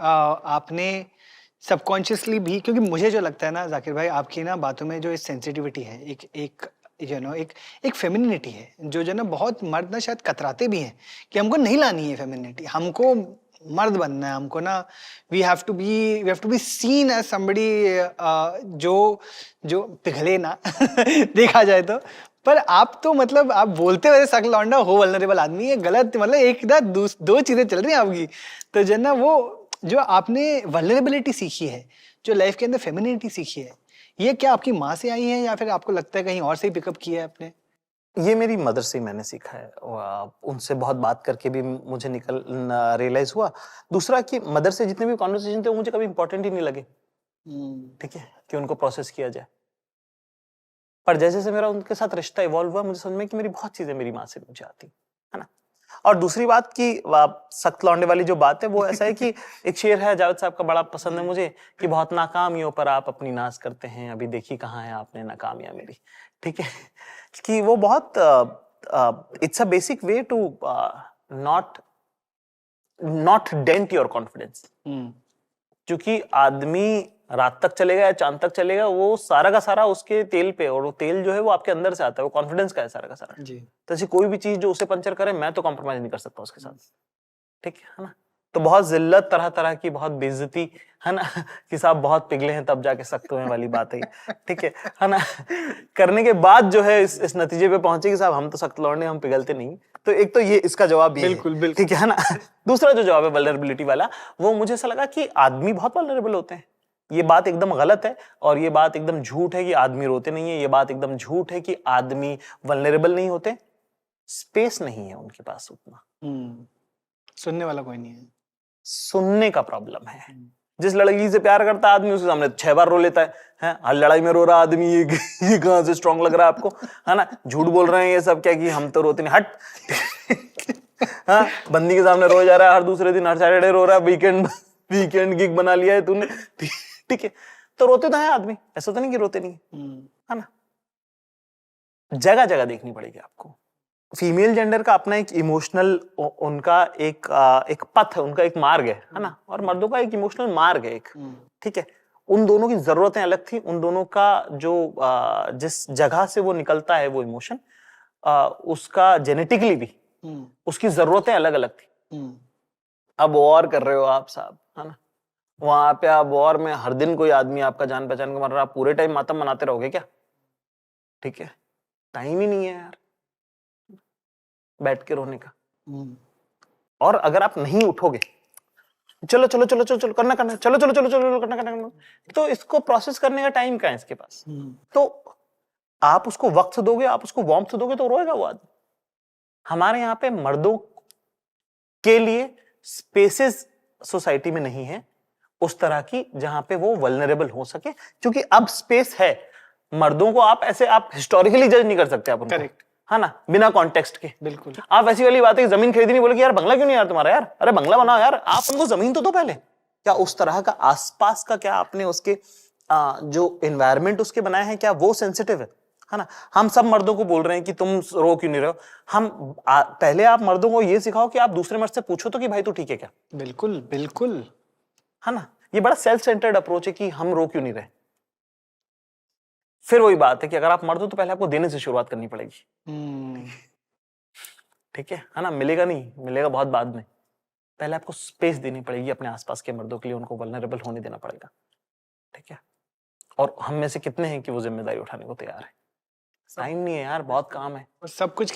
आपने सबकॉन्शियसली भी, क्योंकि मुझे जो लगता है ना जाकिर भाई, आपकी ना बातों में जो सेंसिटिविटी है, एक एक एक एक फेमिनिटी है, जो ना बहुत मर्द ना शायद कतराते भी हैं कि हमको नहीं लानी है फेमिनिटी, हमको मर्द बनना है, हमको ना we have to be seen as somebody जो जो पिघले ना देखा जाए तो। पर आप तो मतलब आप बोलते वैसे सख्त लौंडा हो, वल्नरेबल आदमी है, गलत मतलब एक ना दो चीजें चल रही हैं आपकी। तो जो ना वो जो आपने वल्नरेबिलिटी सीखी है, जो लाइफ के अंदर फेमिनिटी सीखी है, ये क्या आपकी माँ से आई है या फिर आपको लगता है कहीं और से ही पिकअप किया है आपने? ये मेरी मदर से ही मैंने सीखा है। उनसे बहुत बात करके भी मुझे रियलाइज हुआ। दूसरा कि मदर से जितने भी कॉन्वर्सेशन थे वो मुझे कभी इंपॉर्टेंट ही नहीं लगे। ठीक है, कि उनको प्रोसेस किया जाए। पर जैसे जैसे मेरा उनके साथ रिश्ता इवॉल्व हुआ, मुझे समझ में कि मेरी बहुत चीजें मेरी माँ से मुझे आती है ना। और दूसरी बात कि सख्त लौंडे वाली जो बात है वो ऐसा है कि एक शेर है जावेद साहब का, बड़ा पसंद है मुझे, कि बहुत नाकामियों पर आप अपनी नाज करते हैं, अभी देखी कहाँ है आपने नाकामियां मेरी। ठीक है, कि वो बहुत it's a basic way to not not dent your confidence. क्योंकि आदमी रात तक चलेगा या चांद तक चलेगा, वो सारा का सारा उसके तेल पे, और वो तेल जो है वो आपके अंदर से आता है, वो कॉन्फिडेंस का है सारा का सारा जी। तो ऐसी कोई भी चीज जो उसे पंचर करे, मैं तो कॉम्प्रोमाइज नहीं कर सकता उसके साथ। ठीक है ना। तो बहुत जिल्लत, तरह तरह की बहुत बेइज्जती, है ना कि साहब बहुत पिघले हैं तब जाके सख्त हुए वाली बात है। ठीक है ना। करने के बाद जो है इस नतीजे पे पहुंचे कि साहब हम तो सख्त लौंडे, हम पिघलते नहीं। तो एक तो ये इसका जवाब ये बिल्कुल है। बिल्कुल ठीक है ना। दूसरा जो जवाब है वल्नरेबिलिटी वाला, वो मुझे ऐसा लगा कि आदमी बहुत वल्नरेबल होते हैं। ये बात एकदम गलत है, और ये बात एकदम झूठ है कि आदमी रोते नहीं है। ये बात एकदम झूठ है कि आदमी वल्नरेबल नहीं होते। स्पेस नहीं है उनके पास उतना। सुनने वाला कोई नहीं है, सुनने का प्रॉब्लम है। जिस लड़की से प्यार करता है आदमी, उसके सामने 6 बार रो लेता है। हर लड़ाई में रो रहा आदमी, ये कहां से स्ट्रांग लग रहा है आपको, है ना। झूठ बोल रहे हैं ये सब क्या कि हम तो रोते नहीं, हट। हाँ, बंदी के सामने रो जा रहा है, हर दूसरे दिन, हर सैटरडे रो रहा है, वीकेंड गिग बना लिया है तूने। ठीक है, तो रोते तो है आदमी, ऐसा तो नहीं कि रोते नहीं है ना। जगह जगह देखनी पड़ेगी आपको। फीमेल जेंडर का अपना एक इमोशनल, उनका एक पथ है, उनका एक मार्ग है ना। और मर्दों का एक इमोशनल मार्ग है एक। ठीक है, उन दोनों की जरूरतें अलग थी, उन दोनों का जो जिस जगह से वो निकलता है वो इमोशन, उसका जेनेटिकली भी उसकी जरूरतें अलग अलग थी। अब वॉर कर रहे हो आप साहब, है ना। वहां पे आप वॉर में हर दिन कोई आदमी आपका जान पहचान का मर रहा, आप पूरे टाइम मातम मनाते रहोगे क्या? ठीक है, टाइम ही नहीं है यार बैठ के रोने का। और अगर आप नहीं उठोगे, चलो चलो चलो चलो चलो करना करना, चलो चलो चलो चलो करना करना, तो इसको प्रोसेस करने का टाइम कहाँ है इसके पास? तो आप उसको वक्त दोगे, आप उसको वार्मथ दोगे, तो रोएगा वो आदमी। हमारे यहाँ पे मर्दों के लिए स्पेसेस सोसाइटी में नहीं है उस तरह की जहां पे वो वल्नरेबल हो सके, क्योंकि अब स्पेस है। मर्दों को आप ऐसे आप हिस्टोरिकली जज नहीं कर सकते आप उनको, करेक्ट, है ना, बिना कॉन्टेक्स्ट के। बिल्कुल। आप ऐसी वाली बात है कि जमीन खरीदी नहीं, बोले कि यार बंगला क्यों नहीं यार तुम्हारा, यार अरे बंगला बनाओ यार, आप उनको जमीन तो दो पहले। क्या उस तरह का आसपास का, क्या आपने उसके जो एनवायरमेंट उसके बनाए हैं, क्या वो सेंसिटिव है ना। हम सब मर्दों को बोल रहे हैं कि तुम रो क्यों नहीं रहे हो। हम पहले आप मर्दों को ये सिखाओ कि आप दूसरे मर्द से पूछो तो कि भाई तू ठीक है क्या। बिल्कुल बिल्कुल, है ना। ये बड़ा सेल्फ सेंटर्ड अप्रोच है कि हम रो क्यों नहीं रहे। फिर वही बात है कि अगर आप मर्द हो तो पहले आपको देने से शुरुआत करनी पड़ेगी। ठीक है ना। मिलेगा नहीं, मिलेगा बहुत बाद में। पहले आपको स्पेस देनी पड़ेगी अपने आसपास के मर्दों के लिए, उनको वल्नरेबल होने देना पड़ेगा। ठीक है, और हम में से कितने हैं कि वो जिम्मेदारी उठाने को तैयार है? टाइम नहीं है यार, बहुत काम है। और सब कुछ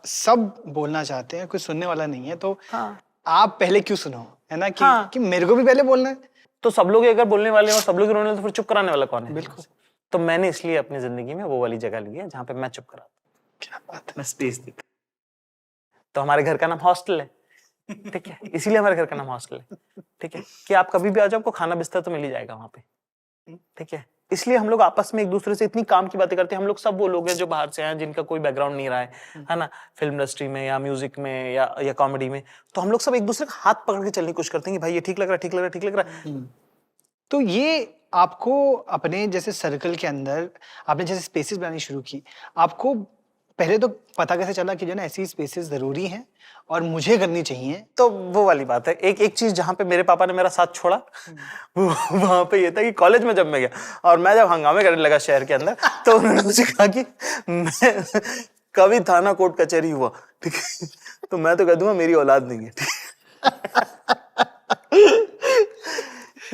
सब बोलना चाहते हैं, कोई सुनने वाला नहीं है, तो हाँ, आप पहले क्यों सुनो, है ना, हाँ, कि मेरे को भी पहले बोलना है। तो सब लोग अगर बोलने वाले और सब लोग रोने वाले, तो फिर चुप कराने वाला कौन है? बिल्कुल। तो मैंने इसलिए अपनी जिंदगी में वो वाली जगह ली है जहां पे मैं चुप कराता, क्या बात है। मैं स्पेस देता। तो हमारे घर का नाम हॉस्टल है। ठीक है, इसीलिए हमारे घर का नाम हॉस्टल है। ठीक है, कि आप कभी भी आ जाओ, आपको खाना बिस्तर तो मिल ही जाएगा वहां पे। ठीक है, इसलिए हम लोग आपस में एक दूसरे से इतनी काम की बातें करते हैं। हम लोग सब वो लोग हैं जो बाहर से आए हैं, जिनका कोई बैकग्राउंड नहीं रहा है ना, फिल्म इंडस्ट्री में या म्यूजिक में या कॉमेडी में। तो हम लोग सब एक दूसरे का हाथ पकड़ के चलने की कोशिश करते हैं कि भाई ये ठीक लग रहा है, ठीक लग रहा है, ठीक लग रहा है। तो ये आपको अपने जैसे सर्कल के अंदर आपने जैसे स्पेसेस बनानी शुरू की, आपको पहले तो पता कैसे चला कि जो है ना ऐसी स्पेसेस ज़रूरी हैं और मुझे करनी चाहिए? तो वो वाली बात है, एक चीज जहां पे मेरे पापा ने मेरा साथ छोड़ा वो वहां पे ये था कि कॉलेज में जब मैं गया और मैं जब हंगामे करने लगा शहर के अंदर, तो उन्होंने मुझे कहा कि मैं कभी थाना कोर्ट कचहरी हुआ, ठीक है, तो मैं तो कह दूंगा मेरी औलाद नहीं है, ठीक है।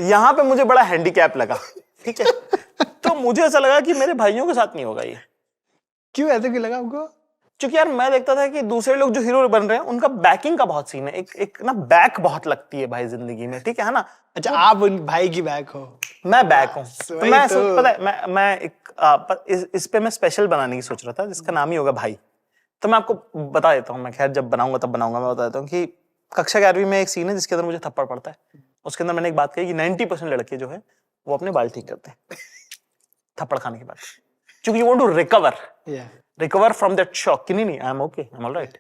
यहाँ पे मुझे बड़ा हैंडीकैप लगा, ठीक है, तो मुझे ऐसा लगा कि मेरे भाइयों के साथ नहीं होगा ये। क्यों, ऐसे क्यों लगा आपको? क्योंकि यार मैं देखता था कि दूसरे लोग जो हीरो बन रहे हैं उनका बैकिंग का बहुत सीन है, एक ना बैक बहुत लगती है भाई जिंदगी में, ठीक है ना। अच्छा, आप उन भाई की बैक हो? मैं बैक हूँ, बस, तो वही मैं तो। पता है मैं एक इस पे मैं स्पेशल बनाने की सोच रहा था जिसका नाम ही होगा भाई। तो मैं आपको बता देता हूँ, मैं खैर जब बनाऊंगा तब बनाऊंगा, मैं बता देता हूँ कि कक्षा 11वीं में एक सीन है जिसके अंदर मुझे थप्पड़ पड़ता है। उसके अंदर मैंने एक बात कही कि 90% लड़के जो है वो अपने बाल ठीक करते हैं थप्पड़ खाने के बाद, क्योंकि you want to recover from that shock कि नहीं I am okay, I am alright.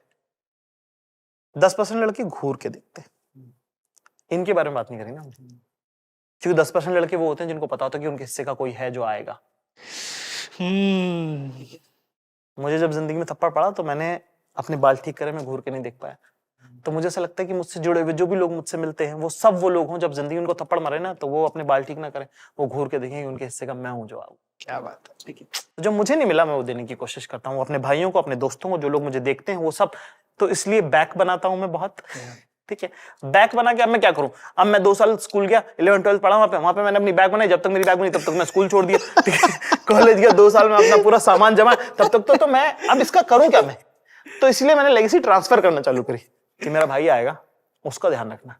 10% लड़के घूर के देखते हैं, इनके बारे में बात नहीं करी ना, क्योंकि 10% लड़के वो होते हैं जिनको पता होता है कि उनके हिस्से का कोई है जो आएगा। मुझे जब जिंदगी में थप्पड़ पड़ा तो मैंने अपने बाल ठीक करे, मैं घूर के नहीं देख पाया। तो मुझे ऐसा लगता है कि मुझसे जुड़े हुए जो भी लोग मुझसे मिलते हैं वो सब वो लोग हों, जब जिंदगी उनको थप्पड़ मारे ना तो वो अपने बाल ठीक ना करें, वो घूर के देखें कि उनके हिस्से का मैं हूं जो आऊं। क्या बात है। ठीक है, तो जो मुझे नहीं मिला मैं वो देने की कोशिश करता हूँ अपने भाइयों को, अपने दोस्तों को, जो लोग मुझे देखते हैं वो सब। तो इसलिए बैक बनाता हूं मैं बहुत, ठीक है। बैक बना के अब मैं क्या करूं, अब मैं 2 साल स्कूल गया, 11th-12th पढ़ा वहां पे मैंने अपनी बैग बनाई, जब तक मेरी बैग बनी तब तक मैं स्कूल छोड़ दिया, ठीक है। कॉलेज गया 2 साल में अपना पूरा सामान जमा, तब तक तो मैं अब इसका करूं क्या मैं। तो इसलिए मैंने लेगेसी ट्रांसफर करना चालू करी कि मेरा भाई आएगा उसका ध्यान रखना।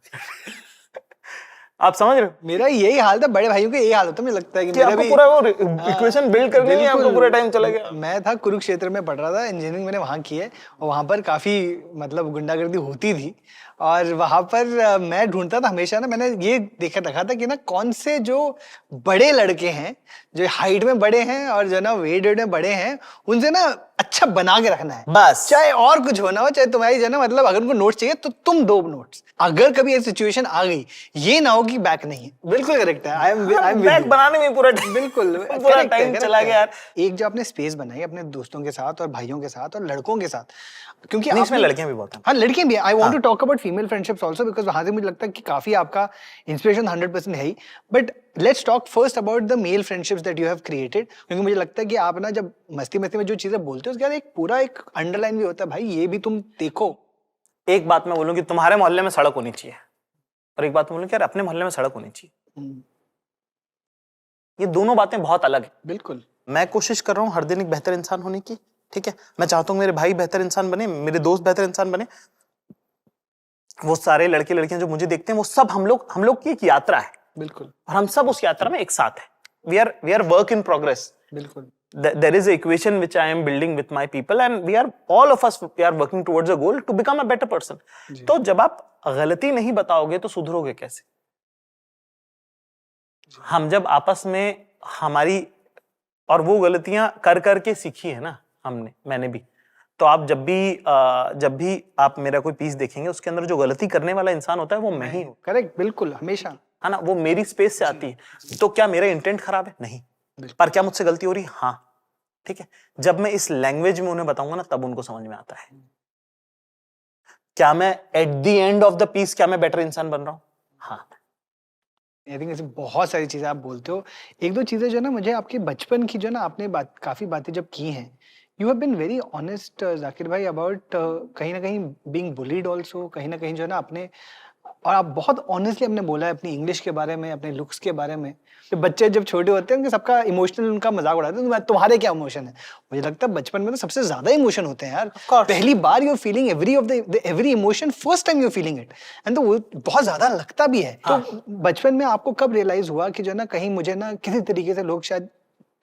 आप समझ रहे हो? मेरा यही हाल था, बड़े भाइयों का यही हाल होता है, मुझे लगता है कि कि मेरा आपको भी पूरा वो इक्वेशन बिल्ड करने में आपका पूरा टाइम चला गया। मैं था कुरुक्षेत्र में पढ़ रहा था, इंजीनियरिंग मैंने वहाँ की है और वहाँ पर काफी मतलब गुंडागर्दी होती थी और वहाँ पर मैं ढूंढता था हमेशा ना, मैंने ये देखा रखा था कि ना कौन से जो बड़े लड़के हैं जो हाइट में बड़े हैं और जो ना वेट में बड़े हैं, उनसे ना अच्छा बना के रखना है बस, चाहे और कुछ होना हो, चाहे तुम्हारी जो ना मतलब अगर उनको नोट्स चाहिए तो तुम दो नोट्स, अगर कभी ये सिचुएशन आ गई ये ना हो कि बैक नहीं है। बिल्कुल करेक्ट है, आई एम बैग बनाने में पूरा बिल्कुल पूरा टाइम चला गया यार। एक जो आपने स्पेस बनाई अपने दोस्तों के साथ और भाइयों के साथ और लड़कों के साथ, क्योंकि नहीं, इसमें आपने लड़कियां भी बहुत हैं। हाँ लड़कियां भी, आई वांट हाँ। To talk about female friendships also because वहां से मुझे लगता है कि काफी आपका इंस्पिरेशन 100% है ही, but let's talk first about the male friendships that you have created, क्योंकि मुझे लगता है कि आप ना जब मस्ती मस्ती में जो चीजें बोलते हो उसके बाद एक पूरा एक अंडरलाइन भी होता है, भाई ये भी तुम देखो। एक बात मैं बोलूं कि तुम्हारे मोहल्ले में सड़क होनी चाहिए, और एक बात मैं बोलूं कि यार अपने मोहल्ले में सड़क होनी चाहिए। ये दोनों बातें बहुत अलग है। बिल्कुल, मैं कोशिश कर रहा हूं हर दिन एक बेहतर इंसान होने की, ठीक है। मैं चाहता हूं मेरे भाई बेहतर इंसान बने, मेरे दोस्त बेहतर इंसान बने, वो सारे लड़के लड़कियां जो मुझे देखते हैं वो सब हम लोग की एक यात्रा है। बिल्कुल, और हम सब उस यात्रा में एक साथ है। We are work in progress. बिल्कुल, There is an equation which I am building with my people and we are all of us we are working towards a goal to become a better person. तो जब आप गलती नहीं बताओगे तो सुधरोगे कैसे? हम जब आपस में हमारी और वो गलतियां कर करके सीखी है ना हमने, मैंने भी, तो आप जब भी आप मेरा कोई पीस देखेंगे उसके अंदर जो गलती करने वाला इंसान होता है वो मैं ही हूं। करेक्ट, बिल्कुल, हमेशा, है ना, वो मेरी स्पेस से आती है। तो क्या मेरा इंटेंट खराब है? नहीं। पर क्या मुझसे गलती हो रही? हाँ, ठीक है। जब मैं इस लैंग्वेज में उन्हें बताऊंगा ना तब उनको समझ में आता है। क्या मैं at the end of the piece क्या मैं बेटर इंसान बन रहा हूं? हाँ। आई थिंक ऐसी बहुत सारी चीजें आप बोलते हो। एक दो चीजें जो ना मुझे आपके बचपन की जो ना आपने काफी बातें जब की हैं, you have been very honest Zakir भाई अबाउट कहीं ना कहीं बीइंग बुलीड ऑल्सो, कहीं ना कहीं जो है ना आपने, और आप बहुत ऑनेस्टली आपने बोला है अपनी इंग्लिश के बारे में, अपने लुक्स के बारे में। जो बच्चे जब छोटे होते हैं उनके सबका इमोशनल उनका मजाक उड़ाते हैं, तुम्हारे क्या इमोशन है? मुझे लगता है बचपन में तो सबसे ज्यादा इमोशन होते हैं यार। course. पहली बार you feeling every emotion, first time you feeling it, and तो वो बहुत ज्यादा लगता भी है। हाँ. तो बचपन में आपको कब रियलाइज हुआ कि जो ना कहीं मुझे ना किसी तरीके से लोग शायद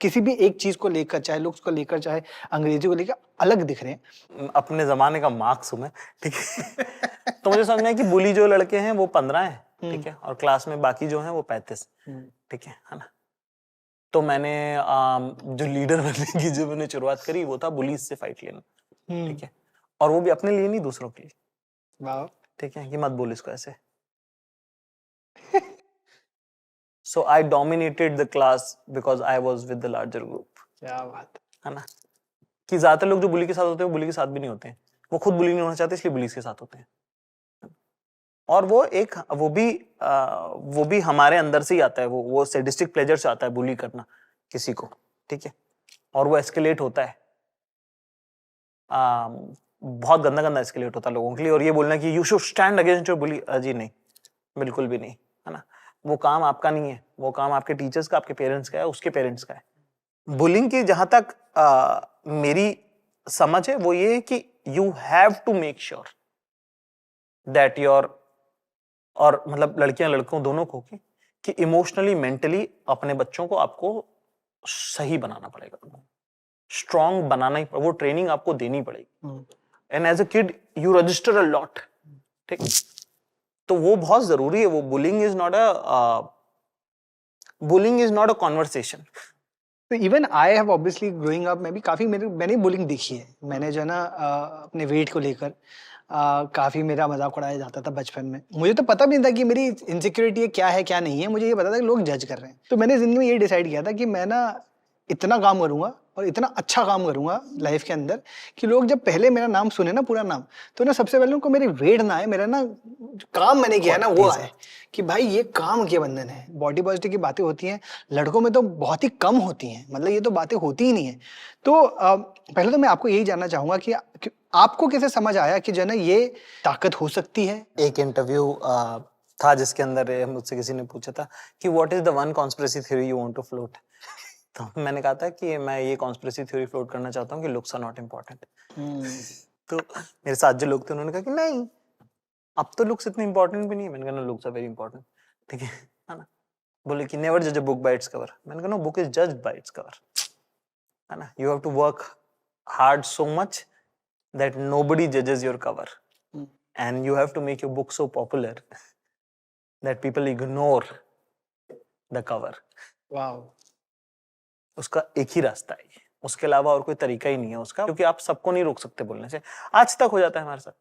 किसी भी एक चीज को लेकर, चाहे लुक्स को लेकर, चाहे अंग्रेजी को लेकर अलग दिख रहे हैं? अपने जमाने का मार्क्स हूं मैं, ठीक है। तो मुझे समझ में आया कि बुली जो लड़के हैं वो 15 हैं, ठीक है, और क्लास में बाकी जो हैं वो 35, ठीक है ना। तो मैंने जो लीडर बनने की जो मैंने शुरुआत करी वो था बुलीज से फाइट लेना, ठीक है, और वो भी अपने लिए नहीं दूसरों के लिए, वाह, ठीक है, कि मत बोल इसको ऐसे। So I dominated the class because I was with the larger group. क्या बात है ना। कि ज्यादातर लोग जो बुली के साथ होते हैं वो बुली के साथ भी नहीं होते हैं, वो खुद बुली नहीं होना चाहते इसलिए बुलीज के साथ होते हैं। और वो भी हमारे अंदर से ही आता है, वो सैडिस्टिक प्लेजर से आता है बुली करना किसी को, ठीक है, और वो एस्केलेट होता है, बहुत गंदा गंदा एस्केलेट होता है लोगों के लिए। और ये बोलना कि you should stand against your bully, जी नहीं, बिल्कुल भी नहीं, है ना। वो काम आपका नहीं है, वो काम आपके टीचर्स का, आपके पेरेंट्स का है, उसके पेरेंट्स का है। बुलिंग की जहां तक मेरी समझ है वो ये है कि you have to make sure that your, और मतलब लड़कियां लड़कों दोनों को, कि इमोशनली मेंटली अपने बच्चों को आपको सही बनाना पड़ेगा, स्ट्रांग बनाना ही, वो ट्रेनिंग आपको देनी पड़ेगी। And as a kid you register a lot, ठीक, तो वो बहुत जरूरी है। वो bullying is not a conversation. तो even I have obviously growing up, मैं भी काफ़ी मैंने बुलिंग देखी है। मैंने जो है ना अपने वेट को लेकर काफ़ी मेरा मजाक उड़ाया जाता था बचपन में। मुझे तो पता भी नहीं था कि मेरी इनसिक्योरिटी क्या है क्या नहीं है, मुझे ये पता था कि लोग जज कर रहे हैं। तो मैंने ज़िंदगी में ये डिसाइड किया था कि मैं ना इतना काम करूँगा और इतना अच्छा काम करूँगा लाइफ के अंदर कि लोग जब पहले मेरा नाम सुने ना, पूरा नाम, तो ना सबसे पहले उनको मेरी वेट ना आए, मेरा ना जो काम मैंने किया है ना वो आए, कि भाई ये काम के बंधन है। बॉडी पॉजिटिव की बातें होती हैं, लड़कों में तो बहुत ही कम होती हैं, मतलब ये तो बातें होती ही नहीं है। तो पहले तो मैं आपको यही जानना चाहूँगा कि आपको कैसे समझ आया कि जो है ना ये ताकत हो सकती है? एक इंटरव्यू था जिसके अंदर मुझसे किसी ने पूछा था कि what is the one conspiracy theory you want to float, तो मैंने कहा था कि मैं ये कॉन्स्पिरेसी थ्योरी फ्लोट करना चाहता हूँ कि लुक्स आर नॉट इम्पोर्टेंट। तो मेरे साथ जो लोग थे उन्होंने कहा कि नहीं, अब तो लुक्स इतने इंपॉर्टेंट भी नहीं है। मैंने कहा no, looks are very important, ठीक है ना। बोले कि नेवर जज a book by its cover. मैंने कहा no, book is judged by its cover, है ना। You have to work hard so much that nobody judges your cover, and you have to make your book so popular that people ignore the cover. Wow, उसका एक ही रास्ता है, उसके अलावा और कोई तरीका ही नहीं है उसका, क्योंकि आप सबको नहीं रोक सकते बोलने से। आज तक हो जाता है हमारे साथ,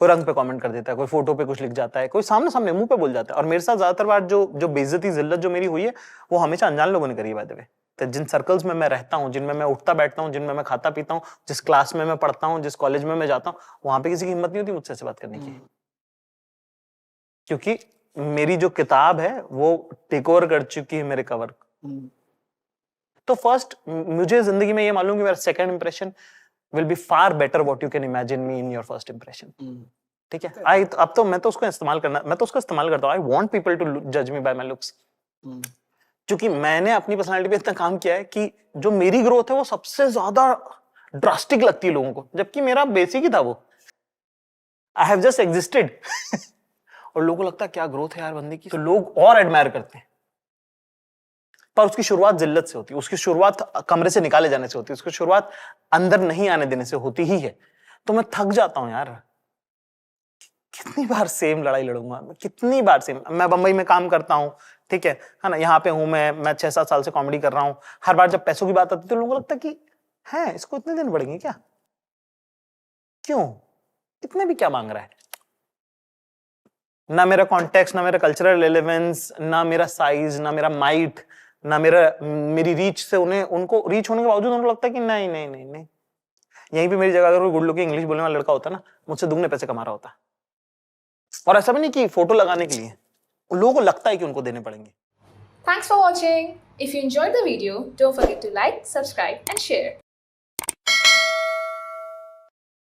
कोई रंग पे कमेंट कर देता है, कोई फोटो पे कुछ लिख जाता है, कोई सामने सामने मुंह पे बोल जाता है। और मेरे साथ ज्यादातर बार जो बेइज्जती जिल्लत जो मेरी हुई है वो हमेशा अनजान लोगों ने करी है, बाय द वे। तो जिन सर्कल्स में मैं रहता हूँ, जिनमें मैं उठता बैठता हूँ, जिनमें मैं खाता पीता हूँ, जिस क्लास में मैं पढ़ता हूँ, जिस कॉलेज में मैं जाता हूँ, वहां पे किसी की हिम्मत नहीं होती मुझसे ऐसे बात करने की, क्योंकि मेरी जो किताब है वो टेक ओवर कर चुकी है मेरे कवर। तो फर्स्ट, मुझे जिंदगी में ये मालूम कि मेरा second impression will be far better what you can imagine me in your first impression, ठीक है। अब तो मैं तो उसको इस्तेमाल करता हूँ। आई वांट पीपल टू जज मी बाय माय लुक्स, क्योंकि मैंने अपनी पर्सनालिटी पे इतना काम किया है कि जो मेरी ग्रोथ है वो सबसे ज्यादा ड्रास्टिक लगती है लोगों को, जबकि मेरा बेसिक ही था वो, आई हैव जस्ट एग्जिस्टेड और लोगों को लगता है क्या ग्रोथ है यार बंदे की, तो लोग और एडमायर करते हैं। पर उसकी शुरुआत जिल्लत से होती है, उसकी शुरुआत कमरे से निकाले जाने से होती है, उसकी शुरुआत अंदर नहीं आने देने से होती ही है। तो मैं थक जाता हूं यार, कितनी बार सेम लड़ाई लड़ूंगा, कितनी बार सेम। मैं बंबई में काम करता हूँ, ठीक है ना, यहाँ पे हूं मैं 6-7 साल से कॉमेडी कर रहा हूँ। हर बार जब पैसों की बात आती है तो लोगों को लगता है कि है इसको इतने दिन पड़ेंगे क्या, क्यों, इतने भी क्या मांग रहा है। ना मेरा कॉन्टेक्स्ट, ना मेरा कल्चरल रेलेवेंस, ना मेरा साइज, ना मेरा माइट, ना मेरी रीच से उनको रीच होने के बावजूद उनको लगता है कि नहीं नहीं नहीं नहीं। यहीं पे मेरी जगह अगर कोई गुड लुकिंग इंग्लिश बोलने वाला लड़का होता ना, मुझसे दुगने पैसे कमा रहा होता। और ऐसा भी नहीं कि फोटो लगाने के लिए, लोगों को लगता है कि उनको देने पड़ेंगे। Thanks for watching. If you enjoyed the video, don't forget to like, subscribe and share.